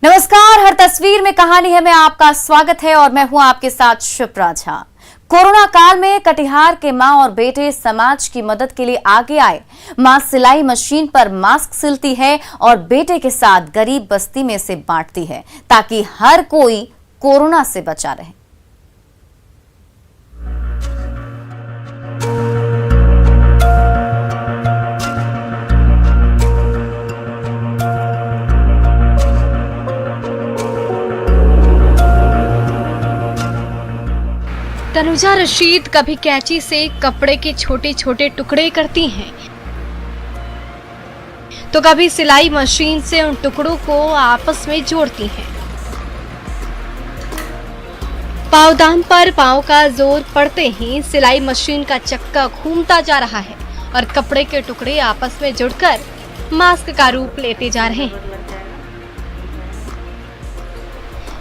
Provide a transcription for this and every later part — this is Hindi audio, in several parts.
नमस्कार, हर तस्वीर में कहानी है में आपका स्वागत है और मैं हूं आपके साथ शिप्रा झा। कोरोना काल में कटिहार के मां और बेटे समाज की मदद के लिए आगे आए। मां सिलाई मशीन पर मास्क सिलती है और बेटे के साथ गरीब बस्ती में से बांटती है ताकि हर कोई कोरोना से बचा रहे। तनुजा रशीद कभी कैंची से कपड़े के छोटे छोटे टुकड़े करती हैं, तो कभी सिलाई मशीन से उन टुकड़ों को आपस में जोड़ती हैं। पावदान पर पांव का जोर पड़ते ही सिलाई मशीन का चक्का घूमता जा रहा है और कपड़े के टुकड़े आपस में जुड़कर मास्क का रूप लेते जा रहे हैं।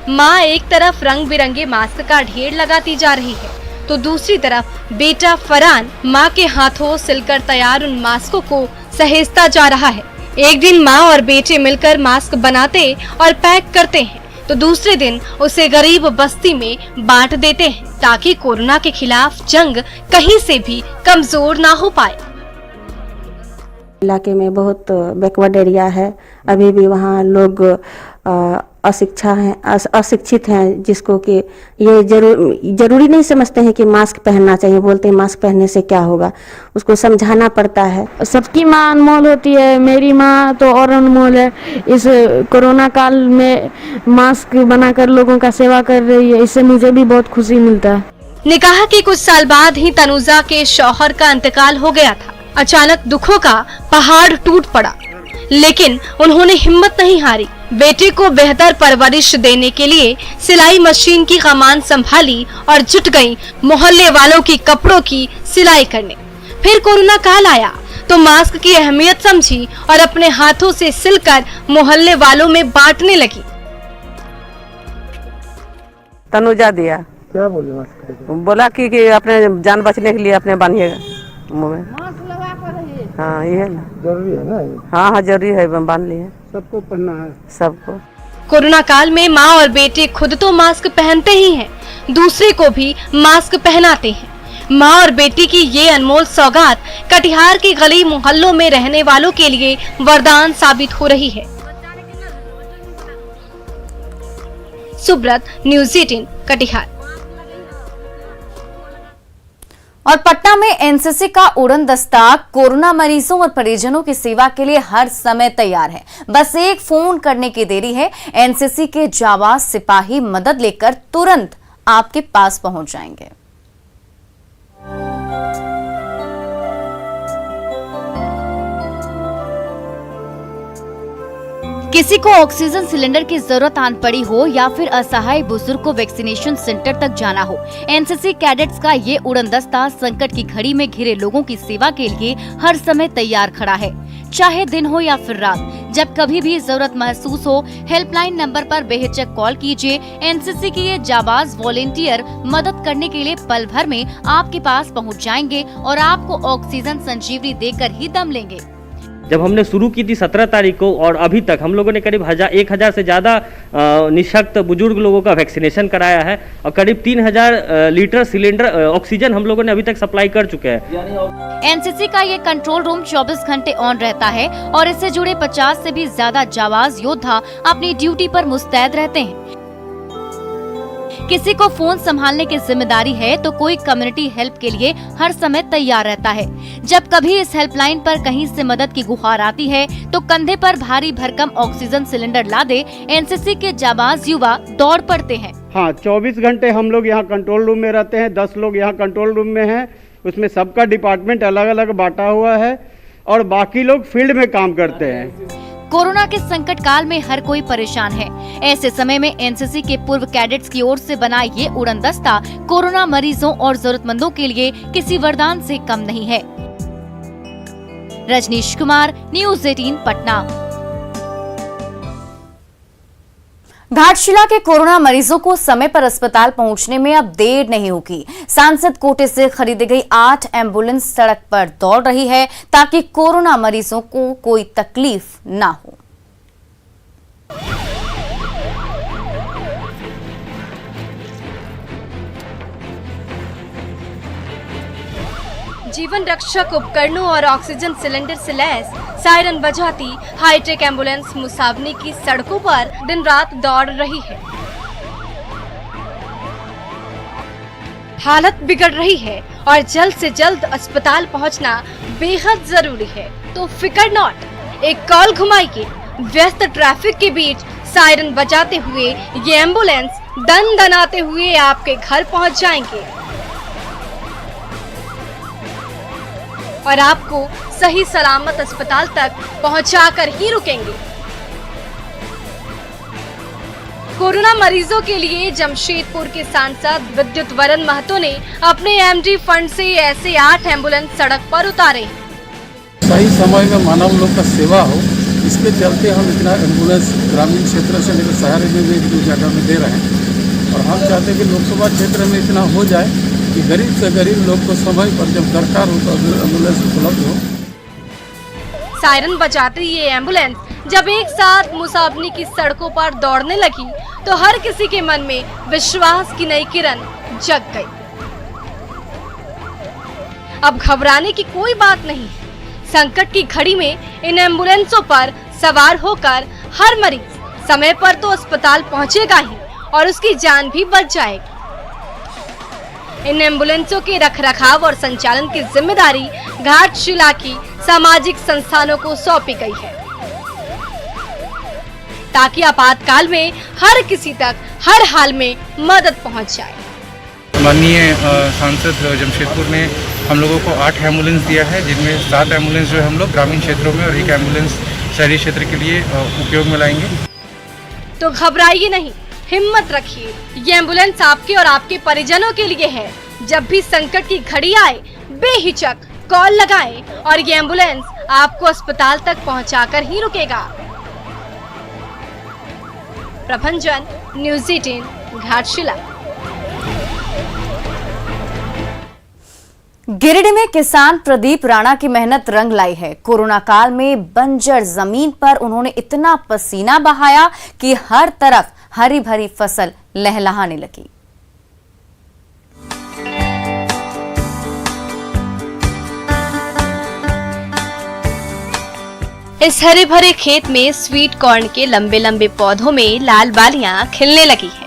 माँ एक तरफ रंग बिरंगे मास्क का ढेर लगाती जा रही है, तो दूसरी तरफ बेटा फरहान माँ के हाथों सिलकर तैयार उन मास्कों को सहेजता जा रहा है। एक दिन माँ और बेटे मिलकर मास्क बनाते और पैक करते हैं, तो दूसरे दिन उसे गरीब बस्ती में बांट देते हैं ताकि कोरोना के खिलाफ जंग कहीं से भी कमजोर ना हो पाए। इलाके में बहुत बैकवर्ड एरिया है, अभी भी वहाँ लोग अशिक्षित हैं, जिसको कि ये जरूरी नहीं समझते हैं कि मास्क पहनना चाहिए। बोलते हैं मास्क पहनने से क्या होगा, उसको समझाना पड़ता है। सबकी माँ अनमोल होती है, मेरी माँ तो और अनमोल है। इस कोरोना काल में मास्क बनाकर लोगों का सेवा कर रही है, इससे मुझे भी बहुत खुशी मिलता है। निकाह के कुछ साल बाद ही तनुजा के शौहर का इंतकाल हो गया था। अचानक दुखों का पहाड़ टूट पड़ा, लेकिन उन्होंने हिम्मत नहीं हारी। बेटे को बेहतर परवरिश देने के लिए सिलाई मशीन की कमान संभाली और जुट गई मोहल्ले वालों की कपड़ों की सिलाई करने। फिर कोरोना काल आया तो मास्क की अहमियत समझी और अपने हाथों से सिलकर मोहल्ले वालों में बांटने लगी। तनुजा दिया क्या बोले मास्क? बोला कि अपने जान बचने के लिए अपने बांधिएगा मुंह में। हाँ ये है ना, जरूरी है ना? हाँ जरूरी है, बांध लिए सबको पहनना है, सबको। कोरोना काल में माँ और बेटे खुद तो मास्क पहनते ही हैं, दूसरे को भी मास्क पहनाते हैं। माँ और बेटी की ये अनमोल सौगात कटिहार के गली मोहल्लों में रहने वालों के लिए वरदान साबित हो रही है। सुब्रत, न्यूज़ 18 कटिहार। और पटना में एनसीसी का उड़न दस्ता कोरोना मरीजों और परिजनों की सेवा के लिए हर समय तैयार है। बस एक फोन करने की देरी है, एनसीसी के जाबाज सिपाही मदद लेकर तुरंत आपके पास पहुंच जाएंगे। किसी को ऑक्सीजन सिलेंडर की जरूरत आन पड़ी हो या फिर असहाय बुजुर्ग को वैक्सीनेशन सेंटर तक जाना हो, एनसीसी कैडेट्स का ये उड़न दस्ता संकट की घड़ी में घिरे लोगों की सेवा के लिए हर समय तैयार खड़ा है। चाहे दिन हो या फिर रात, जब कभी भी जरूरत महसूस हो, हेल्पलाइन नंबर पर बेहिचक कॉल कीजिए। एनसीसी के ये जाबाज वॉलेंटियर मदद करने के लिए पल भर में आपके पास पहुंच जाएंगे और आपको ऑक्सीजन संजीवनी देकर ही दम लेंगे। जब हमने शुरू की थी 17 तारीख को और अभी तक हम लोगों ने करीब 1000 से ज़्यादा निःशक्त बुजुर्ग लोगों का वैक्सीनेशन कराया है और करीब 3000 लीटर सिलेंडर ऑक्सीजन हम लोगों ने अभी तक सप्लाई कर चुके हैं। एनसीसी का ये कंट्रोल रूम 24 घंटे ऑन रहता है और इससे जुड़े 50 से भी ज्यादा जाबाज योद्धा अपनी ड्यूटी पर मुस्तैद रहते हैं। किसी को फोन संभालने की जिम्मेदारी है तो कोई कम्युनिटी हेल्प के लिए हर समय तैयार रहता है। जब कभी इस हेल्पलाइन पर कहीं से मदद की गुहार आती है तो कंधे पर भारी भरकम ऑक्सीजन सिलेंडर लादे एनसीसी के जाबाज युवा दौड़ पड़ते हैं। हाँ, 24 घंटे हम लोग यहाँ कंट्रोल रूम में रहते हैं। 10 लोग यहाँ कंट्रोल रूम में हैं, उसमें सबका डिपार्टमेंट अलग अलग बांटा हुआ है और बाकी लोग फील्ड में काम करते हैं। कोरोना के संकट काल में हर कोई परेशान है। ऐसे समय में एनसीसी के पूर्व कैडेट्स की ओर से बना ये उड़न दस्ता कोरोना मरीजों और जरूरतमंदों के लिए किसी वरदान से कम नहीं है। रजनीश कुमार, न्यूज़ 18 पटना। घाटशिला के कोरोना मरीजों को समय पर अस्पताल पहुंचने में अब देर नहीं होगी। सांसद कोटे से खरीदी गई 8 एम्बुलेंस सड़क पर दौड़ रही है ताकि कोरोना मरीजों को कोई तकलीफ ना हो। जीवन रक्षक उपकरणों और ऑक्सीजन सिलेंडर से लैस सायरन बजाती हाईटेक एम्बुलेंस मुसावनी की सड़कों पर दिन रात दौड़ रही है। हालत बिगड़ रही है और जल्द से जल्द अस्पताल पहुंचना बेहद जरूरी है। तो फिकर नॉट, एक कॉल घुमाइए। व्यस्त ट्रैफिक के बीच सायरन बजाते हुए ये एम्बुलेंस दन दनाते हुए आपके घर पहुंच जाएंगे और आपको सही सलामत अस्पताल तक पहुंचाकर ही रुकेंगे। कोरोना मरीजों के लिए जमशेदपुर के सांसद विद्युत वरण महतो ने अपने एमडी फंड से ऐसे 8 एम्बुलेंस सड़क पर उतारे। सही समय में मानव लोग का सेवा हो, इसके चलते हम इतना एम्बुलेंस ग्रामीण क्षेत्र से लेकर शहर में भी 1-2 जगह में दे रहे हैं। और हम चाहते हैं कि लोकसभा क्षेत्र में इतना हो जाए कि गरीब से गरीब लोग को समय पर जब दरकार हो तो एम्बुलेंस उपलब्ध हो। सायरन बजाती ये एम्बुलेंस जब एक साथ मुसावनी की सड़कों पर दौड़ने लगी तो हर किसी के मन में विश्वास की नई किरण जग गई। अब घबराने की कोई बात नहीं है। संकट की घड़ी में इन एम्बुलेंसों पर सवार होकर हर मरीज समय पर तो अस्पताल पहुंचेगा ही और उसकी जान भी बच जाएगी। इन एम्बुलेंसों के रखरखाव और संचालन की जिम्मेदारी घाटशिला की सामाजिक संस्थानों को सौंपी गई है ताकि आपातकाल में हर किसी तक हर हाल में मदद पहुंच जाए। माननीय सांसद जमशेदपुर ने हम लोगों को 8 एम्बुलेंस दिया है, जिनमें 7 एम्बुलेंस जो हम लोग ग्रामीण क्षेत्रों में और 1 एम्बुलेंस शहरी क्षेत्र के लिए उपयोग में लाएंगे। तो घबराइए नहीं, हिम्मत रखिए। ये एम्बुलेंस आपके और आपके परिजनों के लिए है। जब भी संकट की घड़ी आए बेहिचक कॉल लगाएं और ये एम्बुलेंस आपको अस्पताल तक पहुंचाकर ही रुकेगा। प्रभंजन, न्यूज़ 18, घाटशिला। गिरिडीह में किसान प्रदीप राणा की मेहनत रंग लाई है। कोरोना काल में बंजर जमीन पर उन्होंने इतना पसीना बहाया कि हर तरफ हरी भरी फसल लहलहाने लगी। इस हरे भरे खेत में स्वीट कॉर्न के लंबे लंबे पौधों में लाल बालियां खिलने लगी हैं।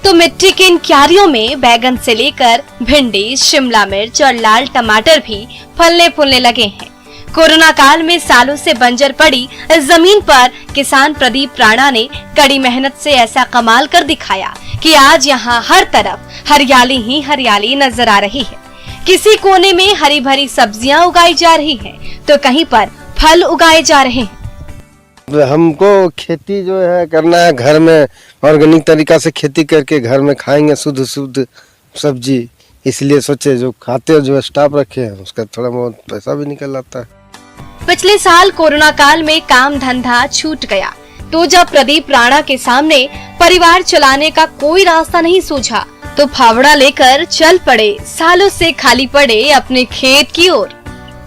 तो मिट्टी की इन क्यारियों में बैगन से लेकर भिंडी, शिमला मिर्च और लाल टमाटर भी फलने फूलने लगे हैं। कोरोना काल में सालों से बंजर पड़ी इस जमीन पर किसान प्रदीप राणा ने कड़ी मेहनत से ऐसा कमाल कर दिखाया कि आज यहाँ हर तरफ हरियाली ही हरियाली नजर आ रही है। किसी कोने में हरी भरी सब्जियां उगाई जा रही हैं, तो कहीं पर फल उगाए जा रहे हैं। हमको खेती जो है करना है घर में, ऑर्गेनिक तरीका से खेती करके घर में खाएंगे शुद्ध शुद्ध सब्जी, इसलिए सोचे जो खाते जो स्टाफ रखे हैं उसका थोड़ा बहुत पैसा भी निकल आता है। पिछले साल कोरोना काल में काम धंधा छूट गया, तो जब प्रदीप राणा के सामने परिवार चलाने का कोई रास्ता नहीं सूझा तो फावड़ा लेकर चल पड़े सालों से खाली पड़े अपने खेत की ओर।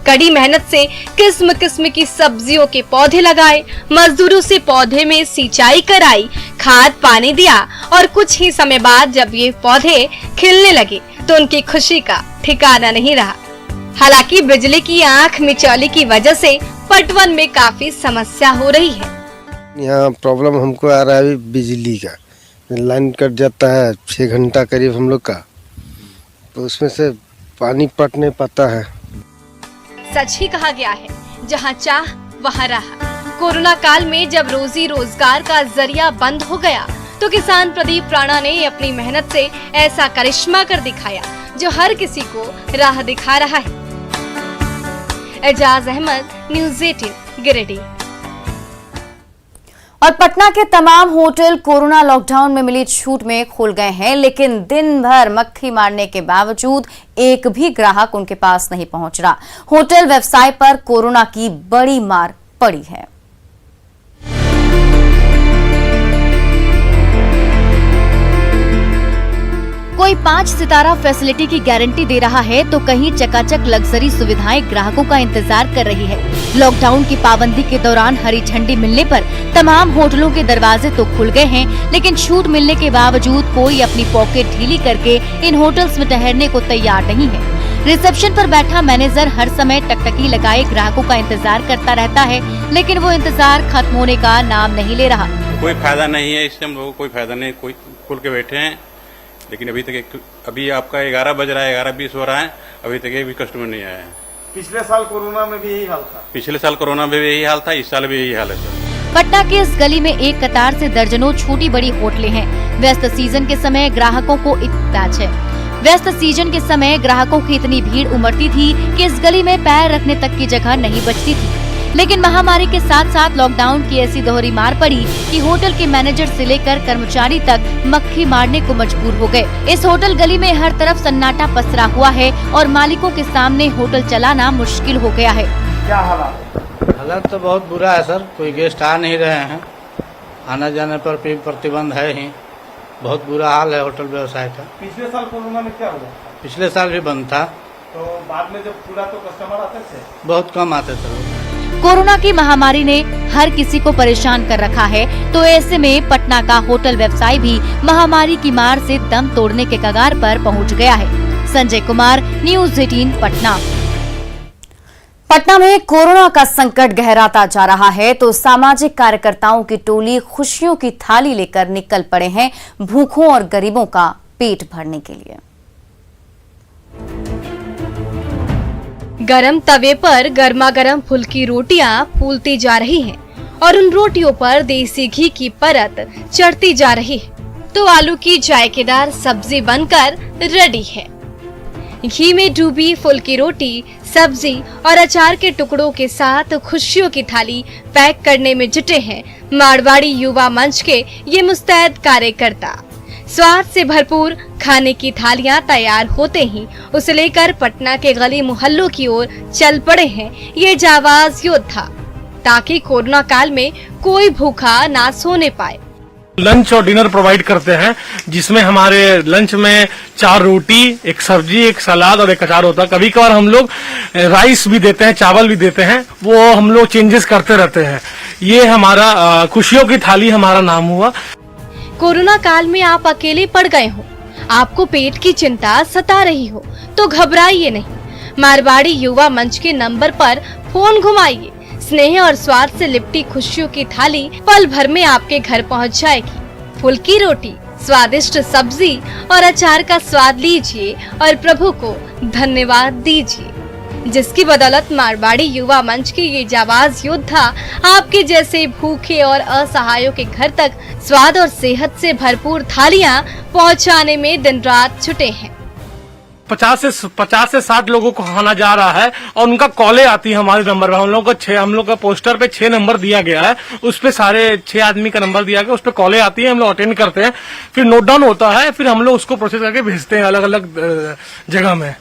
कड़ी मेहनत से किस्म किस्म की सब्जियों के पौधे लगाए, मजदूरों से पौधे में सिंचाई कराई, खाद पानी दिया और कुछ ही समय बाद जब ये पौधे खिलने लगे तो उनकी खुशी का ठिकाना नहीं रहा। हालांकि बिजली की आंख मिचौली की वजह से पटवन में काफी समस्या हो रही है। यहाँ प्रॉब्लम हमको आ रहा है बिजली का, लाइन कट जाता है 6 घंटा करीब हम लोग का, तो उसमें से पानी पट नहीं पाता है। सच ही कहा गया है, जहाँ चाह वहाँ राह। कोरोना काल में जब रोजी रोजगार का जरिया बंद हो गया तो किसान प्रदीप राणा ने अपनी मेहनत से ऐसा करिश्मा कर दिखाया जो हर किसी को राह दिखा रहा है। एजाज अहमद, न्यूज़ 18, गिरिडीह। और पटना के तमाम होटल कोरोना लॉकडाउन में मिली छूट में खुल गए हैं, लेकिन दिन भर मक्खी मारने के बावजूद एक भी ग्राहक उनके पास नहीं पहुंच रहा। होटल व्यवसाय पर कोरोना की बड़ी मार पड़ी है। कोई 5 सितारा फैसिलिटी की गारंटी दे रहा है तो कहीं चकाचक लग्जरी सुविधाएं ग्राहकों का इंतजार कर रही है। लॉकडाउन की पाबंदी के दौरान हरी झंडी मिलने पर तमाम होटलों के दरवाजे तो खुल गए हैं, लेकिन छूट मिलने के बावजूद कोई अपनी पॉकेट ढीली करके इन होटल्स में ठहरने को तैयार नहीं है। रिसेप्शन पर बैठा मैनेजर हर समय टकटकी लगाए ग्राहकों का इंतजार करता रहता है, लेकिन वो इंतजार खत्म होने का नाम नहीं ले रहा। कोई फायदा नहीं है, इससे हम लोगों को कोई फायदा नहीं, कोई खुल के बैठे हैं, लेकिन अभी आपका 11 बज रहा है, 11:20 हो रहा है, अभी तक एक भी कस्टमर नहीं आया है। पिछले साल कोरोना में भी यही हाल था। पिछले साल कोरोना में भी यही हाल था, इस साल भी यही हाल है सर। पटना के इस गली में एक कतार से दर्जनों छोटी बड़ी होटलें हैं। व्यस्त सीजन के समय ग्राहकों को व्यस्त सीजन के समय ग्राहकों की इतनी भीड़ उमड़ती थी कि इस गली में पैर रखने तक की जगह नहीं बचती थी। लेकिन महामारी के साथ साथ लॉकडाउन की ऐसी दोहरी मार पड़ी कि होटल के मैनेजर से लेकर कर्मचारी तक मक्खी मारने को मजबूर हो गए। इस होटल गली में हर तरफ सन्नाटा पसरा हुआ है और मालिकों के सामने होटल चलाना मुश्किल हो गया है। क्या हालात तो बहुत बुरा है सर, कोई गेस्ट आ नहीं रहे हैं, आने जाने पर भी प्रतिबंध है ही, बहुत बुरा हाल है होटल व्यवसाय का। पिछले साल कोरोना में क्या हुआ? पिछले साल भी बंद था, तो बाद में जब पूरा तो कस्टमर आते थे? बहुत कम आते थे। कोरोना की महामारी ने हर किसी को परेशान कर रखा है, तो ऐसे में पटना का होटल व्यवसाय भी महामारी की मार से दम तोड़ने के कगार पर पहुंच गया है। संजय कुमार, न्यूज़ 18 पटना। पटना में कोरोना का संकट गहराता जा रहा है तो सामाजिक कार्यकर्ताओं की टोली खुशियों की थाली लेकर निकल पड़े हैं भूखों और गरीबों का पेट भरने के लिए। गरम तवे पर गर्मा गर्म फुल्की रोटियां फूलती जा रही हैं और उन रोटियों पर देसी घी की परत चढ़ती जा रही है तो आलू की जायकेदार सब्जी बनकर रेडी है। घी में डूबी फुल्की रोटी, सब्जी और अचार के टुकड़ों के साथ खुशियों की थाली पैक करने में जुटे हैं मारवाड़ी युवा मंच के ये मुस्तैद कार्यकर्ता। स्वाद से भरपूर खाने की थालियां तैयार होते ही उसे लेकर पटना के गली मोहल्लों की ओर चल पड़े हैं ये जाबाज योद्धा, ताकि कोरोना काल में कोई भूखा ना सोने पाए। लंच और डिनर प्रोवाइड करते हैं, जिसमें हमारे लंच में 4 रोटी, 1 सब्जी, 1 सलाद और 1 अचार होता है। कभी कभार हम लोग राइस भी देते हैं, चावल भी देते हैं, वो हम लोग चेंजेस करते रहते हैं। ये हमारा खुशियों की थाली हमारा नाम हुआ। कोरोना काल में आप अकेले पड़ गए हो, आपको पेट की चिंता सता रही हो तो घबराइए नहीं। मारवाड़ी युवा मंच के नंबर पर फोन घुमाइए, स्नेह और स्वाद से लिपटी खुशियों की थाली पल भर में आपके घर पहुंच जाएगी। फुल्की रोटी, स्वादिष्ट सब्जी और अचार का स्वाद लीजिए और प्रभु को धन्यवाद दीजिए, जिसकी बदौलत मारवाड़ी युवा मंच के ये जाबाज योद्धा आपके जैसे भूखे और असहायों के घर तक स्वाद और सेहत से भरपूर थालियां पहुंचाने में दिन रात छुटे हैं। 50 से 60 लोगों को खाना जा रहा है और उनका कॉलें आती है हमारे नंबर पर। हम लोग का पोस्टर पे 6 नंबर दिया गया है, उस पे सारे 6 आदमी का नंबर दिया गया, उस पे कॉलें आती है, हम लोग अटेंड करते हैं, फिर नोट डाउन होता है, फिर हम लोग उसको प्रोसेस करके भेजते हैं अलग अलग जगह में।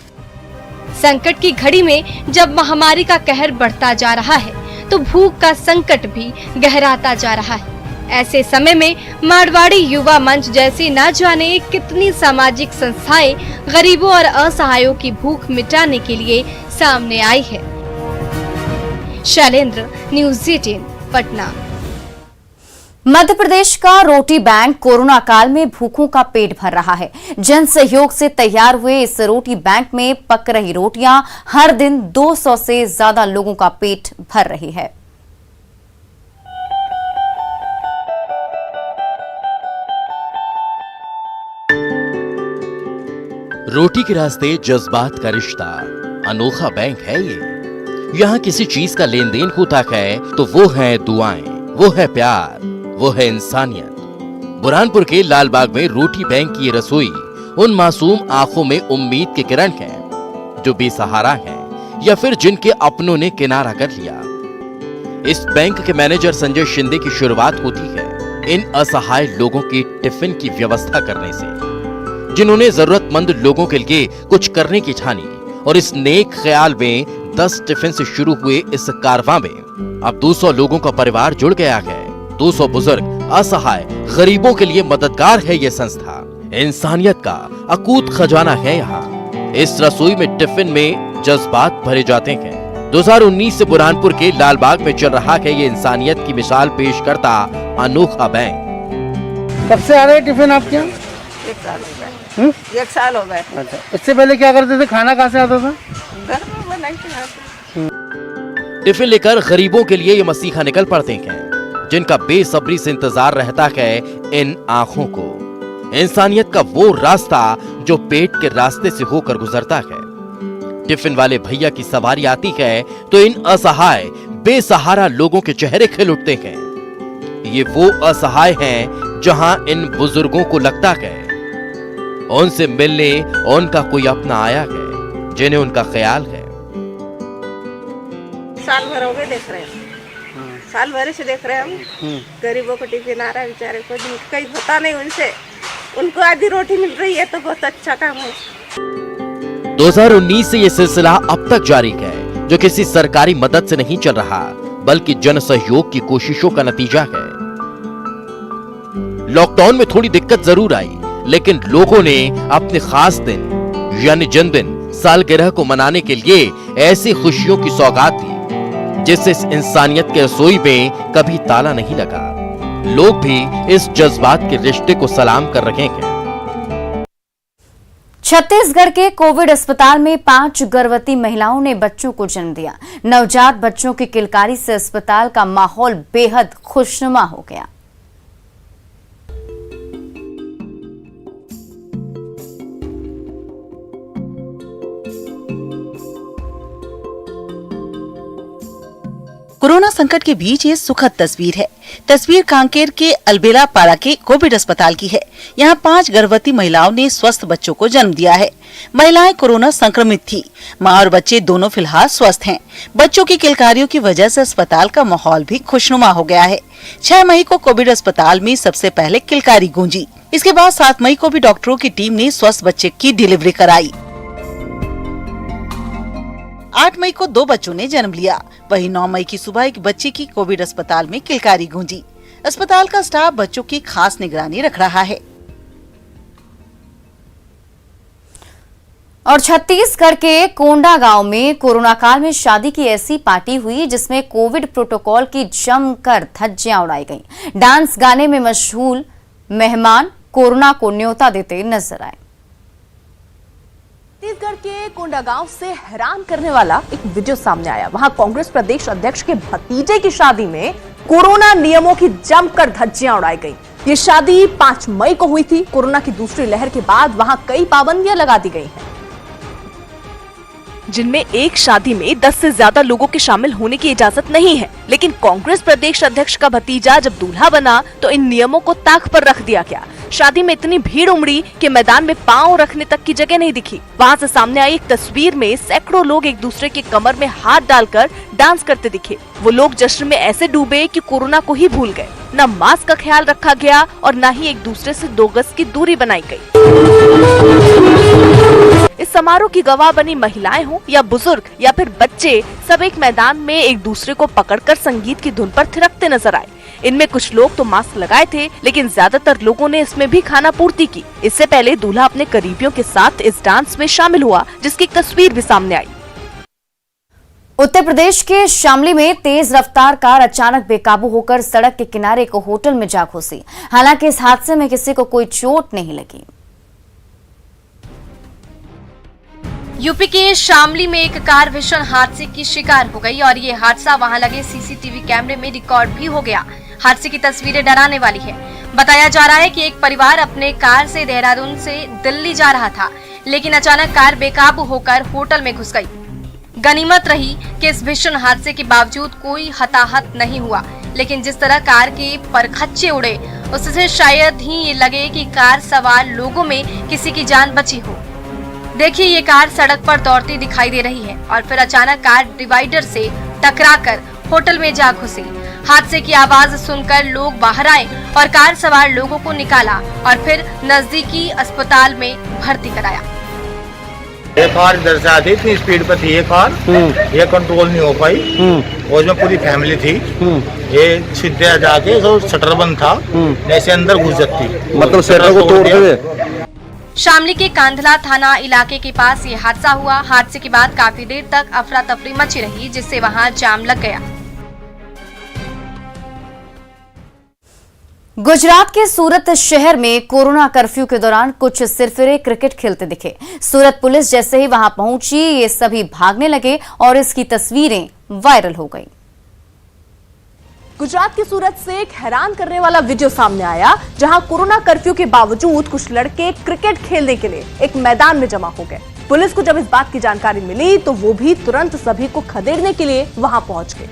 संकट की घड़ी में जब महामारी का कहर बढ़ता जा रहा है तो भूख का संकट भी गहराता जा रहा है। ऐसे समय में मारवाड़ी युवा मंच जैसी न जाने कितनी सामाजिक संस्थाएं गरीबों और असहायों की भूख मिटाने के लिए सामने आई है। शैलेंद्र, न्यूज़ 18 पटना। मध्य प्रदेश का रोटी बैंक कोरोना काल में भूखों का पेट भर रहा है। जन सहयोग से तैयार हुए इस रोटी बैंक में पक रही रोटियां हर दिन 200 से ज्यादा लोगों का पेट भर रही है। रोटी के रास्ते जज्बात का रिश्ता, अनोखा बैंक है ये। यहाँ किसी चीज का लेन देन होता है तो वो है दुआएं, वो है प्यार, वो है इंसानियत। बुरहानपुर के लालबाग में रोटी बैंक की ये रसोई उन मासूम आंखों में उम्मीद के किरण हैं, जो बेसहारा हैं या फिर जिनके अपनों ने किनारा कर लिया। इस बैंक के मैनेजर संजय शिंदे की शुरुआत होती है इन असहाय लोगों की टिफिन की व्यवस्था करने से, जिन्होंने जरूरतमंद लोगों के लिए कुछ करने की ठानी और इस नेक ख्याल में 10 टिफिन से शुरू हुए इस कारवां में अब 200 लोगों का परिवार जुड़ गया है। 200 बुजुर्ग, असहाय, गरीबों के लिए मददगार है ये संस्था। इंसानियत का अकूत खजाना है यहाँ। इस रसोई में टिफिन में जज्बात भरे जाते हैं। 2019 से बुरहानपुर के लालबाग में चल रहा है ये इंसानियत की मिसाल पेश करता अनोखा बैंक। कब से आ रहे टिफिन आपके यहाँ? 1 साल हो गया। 1 साल हो गए। अच्छा, इससे पहले क्या करते थे? खाना कहाँ से आता था? घर में बनाते हैं। टिफिन लेकर गरीबों के लिए ये मसीहा निकल पड़ते हैं, जिनका बेसब्री से इंतजार रहता है इन आंखों को। इंसानियत का वो रास्ता जो पेट के रास्ते से होकर गुजरता है। टिफिन वाले भैया की सवारी आती है तो इन असहाय बेसहारा लोगों के चेहरे खिल उठते हैं। ये वो असहाय हैं जहां इन बुजुर्गों को लगता है उनसे मिलने उनका कोई अपना आया है, जिन्हें उनका ख्याल है। साल भर हो गए देख रहे हैं, साल भर से देख रहे हैं हम। गरीबों को टिफिन आ रहा है, बेचारे को कहीं होता नहीं उनसे, उनको आधी रोटी मिल रही है तो बहुत अच्छा काम है। 2019 से ये सिलसिला अब तक जारी है, जो किसी सरकारी मदद से नहीं चल रहा, बल्कि जन सहयोग की कोशिशों का नतीजा है। लॉकडाउन में थोड़ी दिक्कत जरूर आई, लेकिन लोगों ने अपने खास दिन यानी जन्मदिन, सालगिरह को मनाने के लिए ऐसी खुशियों की सौगात दी जिससे इस इंसानियत के रसोई में कभी ताला नहीं लगा। लोग भी इस जज्बात के रिश्ते को सलाम कर रहे हैं। छत्तीसगढ़ के कोविड अस्पताल में 5 गर्भवती महिलाओं ने बच्चों को जन्म दिया। नवजात बच्चों की किलकारी से अस्पताल का माहौल बेहद खुशनुमा हो गया। कोरोना संकट के बीच ये सुखद तस्वीर है। तस्वीर कांकेर के अलबेला पाड़ा के कोविड अस्पताल की है। यहाँ 5 गर्भवती महिलाओं ने स्वस्थ बच्चों को जन्म दिया है। महिलाएं कोरोना संक्रमित थी। मां और बच्चे दोनों फिलहाल स्वस्थ हैं। बच्चों की किलकारियों की वजह से अस्पताल का माहौल भी खुशनुमा हो गया है। 6 मई को कोविड अस्पताल में सबसे पहले किलकारी गूंजी। इसके बाद 7 मई को भी डॉक्टरों की टीम ने स्वस्थ बच्चे की डिलीवरी कराई। 8 मई को 2 बच्चों ने जन्म लिया। वहीं 9 मई की सुबह एक बच्चे की कोविड अस्पताल में किलकारी गूंजी। अस्पताल का स्टाफ बच्चों की खास निगरानी रख रहा है। और छत्तीसगढ़ के कोंडा गांव में कोरोना काल में शादी की ऐसी पार्टी हुई जिसमें कोविड प्रोटोकॉल की जमकर धज्जियां उड़ाई गईं। डांस गाने में मशहूर मेहमान कोरोना को न्योता देते नजर आए। छत्तीसगढ़ के कोंडागांव से हैरान करने वाला एक वीडियो सामने आया। वहां कांग्रेस प्रदेश अध्यक्ष के भतीजे की शादी में कोरोना नियमों की जमकर धज्जियां उड़ाई गई। ये शादी 5 मई को हुई थी। कोरोना की दूसरी लहर के बाद वहां कई पाबंदियां लगा दी गई हैं, जिनमें एक शादी में 10 से ज्यादा लोगों के शामिल होने की इजाजत नहीं है। लेकिन कांग्रेस प्रदेश अध्यक्ष का भतीजा जब दूल्हा बना तो इन नियमों को ताक पर रख दिया गया। शादी में इतनी भीड़ उमड़ी कि मैदान में पांव रखने तक की जगह नहीं दिखी। वहां से सामने आई एक तस्वीर में सैकड़ों लोग एक दूसरे के कमर में हाथ डालकर डांस करते दिखे। वो लोग जश्न में ऐसे डूबे कि कोरोना को ही भूल गए। न मास्क का ख्याल रखा गया और न ही एक दूसरे से 2 गज की दूरी बनाई गई। इस समारोह की गवाह बनी महिलाएं हो या बुजुर्ग या फिर बच्चे, सब एक मैदान में एक दूसरे को पकड़कर संगीत की धुन पर थिरकते नजर आए। इनमें कुछ लोग तो मास्क लगाए थे, लेकिन ज्यादातर लोगों ने इसमें भी खाना पूर्ति की। इससे पहले दूल्हा अपने करीबियों के साथ इस डांस में शामिल हुआ, जिसकी एक तस्वीर भी सामने आई। उत्तर प्रदेश के शामली में तेज रफ्तार कार अचानक बेकाबू होकर सड़क के किनारे एक होटल में जा घुसी। हालांकि इस हादसे में किसी को कोई चोट नहीं लगी। यूपी के शामली में एक कार भीषण हादसे की शिकार हो गई और ये हादसा वहां लगे सीसीटीवी कैमरे में रिकॉर्ड भी हो गया। हादसे की तस्वीरें डराने वाली है। बताया जा रहा है कि एक परिवार अपने कार से देहरादून से दिल्ली जा रहा था, लेकिन अचानक कार बेकाबू होकर होटल में घुस गई। गनीमत रही कि इस भीषण हादसे के बावजूद कोई हताहत नहीं हुआ, लेकिन जिस तरह कार के परखच्चे उड़े उससे शायद ही ये लगे कि कार सवार लोगों में किसी की जान बची हो। देखिए, ये कार सड़क पर दौड़ती दिखाई दे रही है और फिर अचानक कार डिवाइडर से टकराकर होटल में जा घुसी। हादसे की आवाज सुनकर लोग बाहर आए और कार सवार लोगों को निकाला और फिर नजदीकी अस्पताल में भर्ती कराया। ये कार इधर से आती इतनी स्पीड पर थी ये कार, ये कंट्रोल नहीं हो पाई और उसमें पूरी फैमिली थी। ये सीधे जाके तो शटर बंद था, जैसे अंदर घुस जाती, मतलब शटर को तोड़ दे। शामली के कांधला थाना इलाके के पास ये हादसा हुआ। हादसे के बाद काफी देर तक अफरा तफरी मची रही, जिससे वहां जाम लग गया। गुजरात के सूरत शहर में कोरोना कर्फ्यू के दौरान कुछ सिरफिरे क्रिकेट खेलते दिखे। सूरत पुलिस जैसे ही वहां पहुंची, ये सभी भागने लगे और इसकी तस्वीरें वायरल हो गईं। गुजरात की सूरत से एक हैरान करने वाला वीडियो सामने आया, जहां कोरोना कर्फ्यू के बावजूद कुछ लड़के क्रिकेट खेलने के लिए एक मैदान में जमा हो गए। पुलिस को जब इस बात की जानकारी मिली तो वो भी तुरंत सभी को खदेड़ने के लिए वहां पहुंच गए,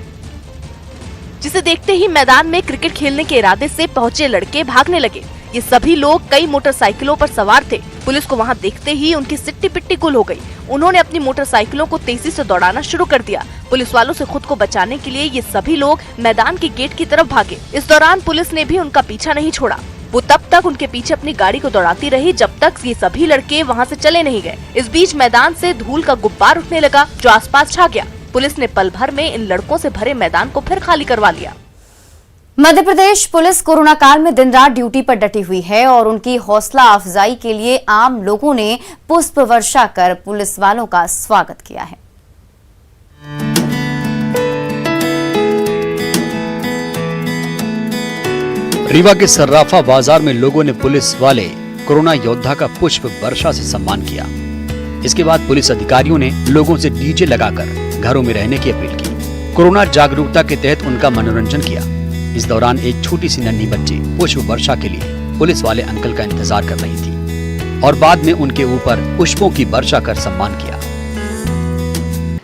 जिसे देखते ही मैदान में क्रिकेट खेलने के इरादे से पहुंचे लड़के भागने लगे। ये सभी लोग कई मोटरसाइकिलों पर सवार थे। पुलिस को वहां देखते ही उनकी सिट्टी पिट्टी गुल हो गई। उन्होंने अपनी मोटरसाइकिलों को तेजी से दौड़ाना शुरू कर दिया। पुलिस वालों से खुद को बचाने के लिए ये सभी लोग मैदान के गेट की तरफ भागे। इस दौरान पुलिस ने भी उनका पीछा नहीं छोड़ा। वो तब तक उनके पीछे अपनी गाड़ी को दौड़ाती रही जब तक ये सभी लड़के वहाँ से चले नहीं गए। इस बीच मैदान से धूल का गुब्बार उठने लगा जो आसपास छा गया। पुलिस ने पल भर में इन लड़कों से भरे मैदान को फिर खाली करवा लिया। मध्य प्रदेश पुलिस कोरोना काल में दिन रात ड्यूटी पर डटी हुई है और उनकी हौसला अफजाई के लिए आम लोगों ने पुष्प वर्षा कर पुलिस वालों का स्वागत किया है। रीवा के सर्राफा बाजार में लोगों ने पुलिस वाले कोरोना योद्धा का पुष्प वर्षा से सम्मान किया। इसके बाद पुलिस अधिकारियों ने लोगों से डीजे लगाकर घरों में रहने की अपील की। कोरोना जागरूकता के तहत उनका मनोरंजन किया। इस दौरान एक छोटी सी नन्ही बच्ची पुष्प वर्षा के लिए पुलिस वाले अंकल का इंतजार कर रही थी और बाद में उनके ऊपर पुष्पों की वर्षा कर सम्मान किया।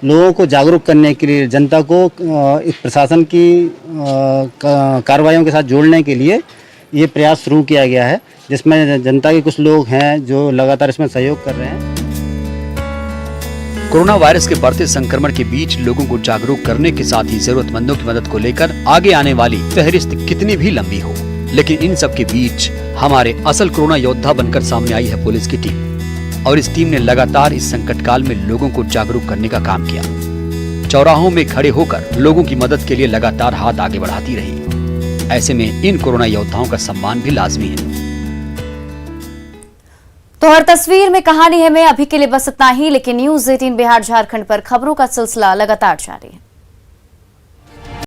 लोगों को जागरूक करने के लिए, जनता को इस प्रशासन की कार्रवाइयों के साथ जोड़ने के लिए ये प्रयास शुरू किया गया है, जिसमें जनता के कुछ लोग हैं जो लगातार इसमें सहयोग कर रहे हैं। कोरोना वायरस के बढ़ते संक्रमण के बीच लोगों को जागरूक करने के साथ ही जरूरतमंदों की मदद को लेकर आगे आने वाली फहरिस्त कितनी भी लंबी हो, लेकिन इन सब के बीच हमारे असल कोरोना योद्धा बनकर सामने आई है पुलिस की टीम। और इस टीम ने लगातार इस संकट काल में लोगों को जागरूक करने का काम किया। चौराहों में खड़े होकर लोगों की मदद के लिए लगातार हाथ आगे बढ़ाती रही। ऐसे में इन कोरोना योद्धाओं का सम्मान भी लाजमी है। तो हर तस्वीर में कहानी है। मैं अभी के लिए बस इतना ही, लेकिन न्यूज़ 18 बिहार झारखंड पर खबरों का सिलसिला लगातार जारी है।